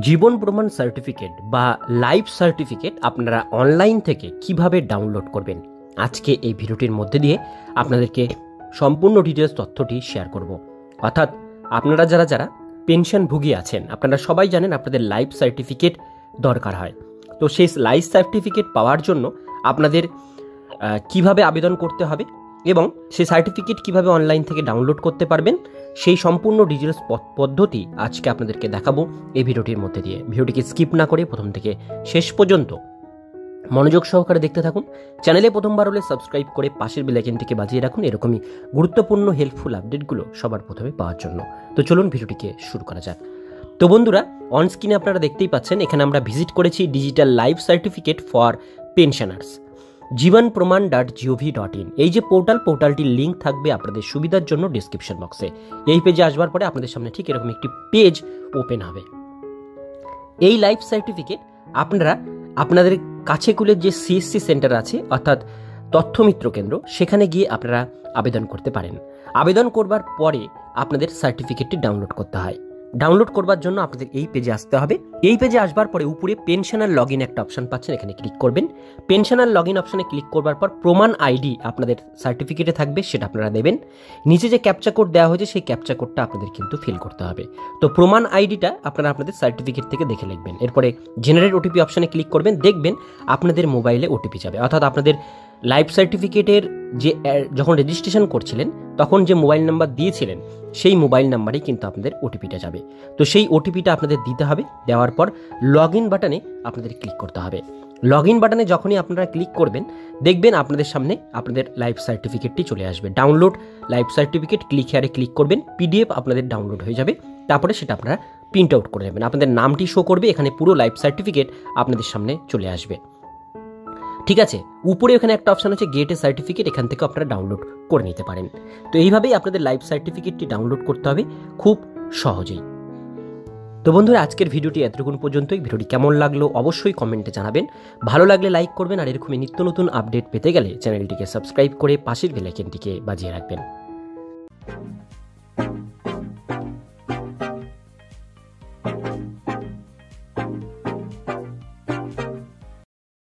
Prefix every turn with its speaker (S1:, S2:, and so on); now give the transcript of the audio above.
S1: জীবন প্রমাণ সার্টিফিকেট বা life certificate আপনারা অনলাইন থেকে কিভাবে ডাউনলোড করবেন আজকে এই ভিডিওটির মধ্যে দিয়ে আপনাদেরকে সম্পূর্ণ ডিটেলস তথ্যটি শেয়ার করব। অর্থাৎ আপনারা যারা পেনশনভোগী আছেন আপনারা সবাই জানেন আপনাদের লাইফ সার্টিফিকেট দরকার হয়। তো সেই লাইফ সার্টিফিকেট পাওয়ার জন্য আপনাদের কিভাবে আবেদন করতে হবে এবং সেই সার্টিফিকেট কিভাবে অনলাইন থেকে ডাউনলোড করতে পারবেন সেই সম্পূর্ণ ডিটেলস পদ্ধতি আজকে আপনাদেরকে দেখাবো এই ভিডিওটির মধ্যে দিয়ে। ভিডিওটিকে স্কিপ না করে প্রথম থেকে শেষ পর্যন্ত মনোযোগ সহকারে দেখতে থাকুন। চ্যানেলে প্রথমবার হলে সাবস্ক্রাইব করে পাশের বেল আইকনটিকে বাজিয়ে রাখুন এরকমই গুরুত্বপূর্ণ হেল্পফুল আপডেটগুলো সবার প্রথমে পাওয়ার জন্য। তো চলুন ভিডিওটিকে শুরু করা যাক। তো বন্ধুরা, অন স্ক্রিনে আপনারা দেখতেই পাচ্ছেন এখানে আমরা ভিজিট করেছি digital life certificate for pensioners jivanpraman.gov.in। এই যে পোর্টালটির লিঙ্ক থাকবে আপনাদের সুবিধার জন্য ডিসক্রিপশন বক্সে। এই পেজে আসবার পরে আপনাদের সামনে ঠিক এরকম একটি পেজ ওপেন হবে। এই লাইফ সার্টিফিকেট আপনারা আপনাদের কাছেকুলের যে সিএসসি সেন্টার আছে অর্থাৎ তথ্যমিত্র কেন্দ্র সেখানে গিয়ে আপনারা আবেদন করতে পারেন। আবেদন করবার পরে আপনাদের সার্টিফিকেটটি ডাউনলোড করতে হয়। ডাউনলোড করবার জন্য আপনাদের এই পেজে আসতে হবে। এই পেজে আসবার পরে উপরে পেনশনার লগ ইন একটা অপশন পাচ্ছেন, এখানে ক্লিক করবেন। পেনশনার লগ ইন অপশনে ক্লিক করবার পর প্রমাণ আইডি আপনাদের সার্টিফিকেটে থাকবে, সেটা আপনারা দেবেন। নিচে যে ক্যাপচা কোড দেওয়া হয়েছে সেই ক্যাপচা কোডটা আপনাদের কিন্তু ফিল করতে হবে। তো প্রমাণ আইডিটা আপনারা আপনাদের সার্টিফিকেট থেকে দেখে লিখবেন। এরপরে জেনারেট ওটিপি অপশনে ক্লিক করবেন, দেখবেন আপনাদের মোবাইলে ওটিপি যাবে। অর্থাৎ আপনাদের লাইফ সার্টিফিকেটের যে যখন রেজিস্ট্রেশন করছিলেন তখন যে মোবাইল নাম্বার দিয়েছিলেন সেই মোবাইল নাম্বারেই কিন্তু আপনাদের ওটিপিটা যাবে। তো সেই ওটিপিটা আপনাদের দিতে হবে। দেওয়ার পর লগ ইন বাটনে আপনাদের ক্লিক করতে হবে। লগ ইন বাটনে যখনই আপনারা ক্লিক করবেন দেখবেন আপনাদের সামনে আপনাদের লাইফ সার্টিফিকেটটি চলে আসবে। ডাউনলোড লাইফ সার্টিফিকেট ক্লিক হেয়ারে ক্লিক করবেন, পিডিএফ আপনাদের ডাউনলোড হয়ে যাবে। তারপরে সেটা আপনারা প্রিন্ট আউট করে নেবেন। আপনাদের নামটি শো করবে, এখানে পুরো লাইফ সার্টিফিকেট আপনাদের সামনে চলে আসবে। ঠিক আছে, উপরে এখানে একটা অপশন আছে গেট এ সার্টিফিকেট, এখান থেকে আপনারা ডাউনলোড করে নিতে পারেন। তো এইভাবেই আপনাদের লাইফ সার্টিফিকেটটি ডাউনলোড করতে হবে খুব সহজেই। তো বন্ধুরা, আজকের ভিডিওটি এতটুকুন পর্যন্তই। ভিডিওটি কেমন লাগলো অবশ্যই কমেন্টে জানাবেন। ভালো লাগলে লাইক করবেন, আর এরকমই নিত্য নতুন আপডেট পেতে গেলে চ্যানেলটিকে সাবস্ক্রাইব করে পাশের বেল আইকনটিকে বাজিয়ে রাখবেন।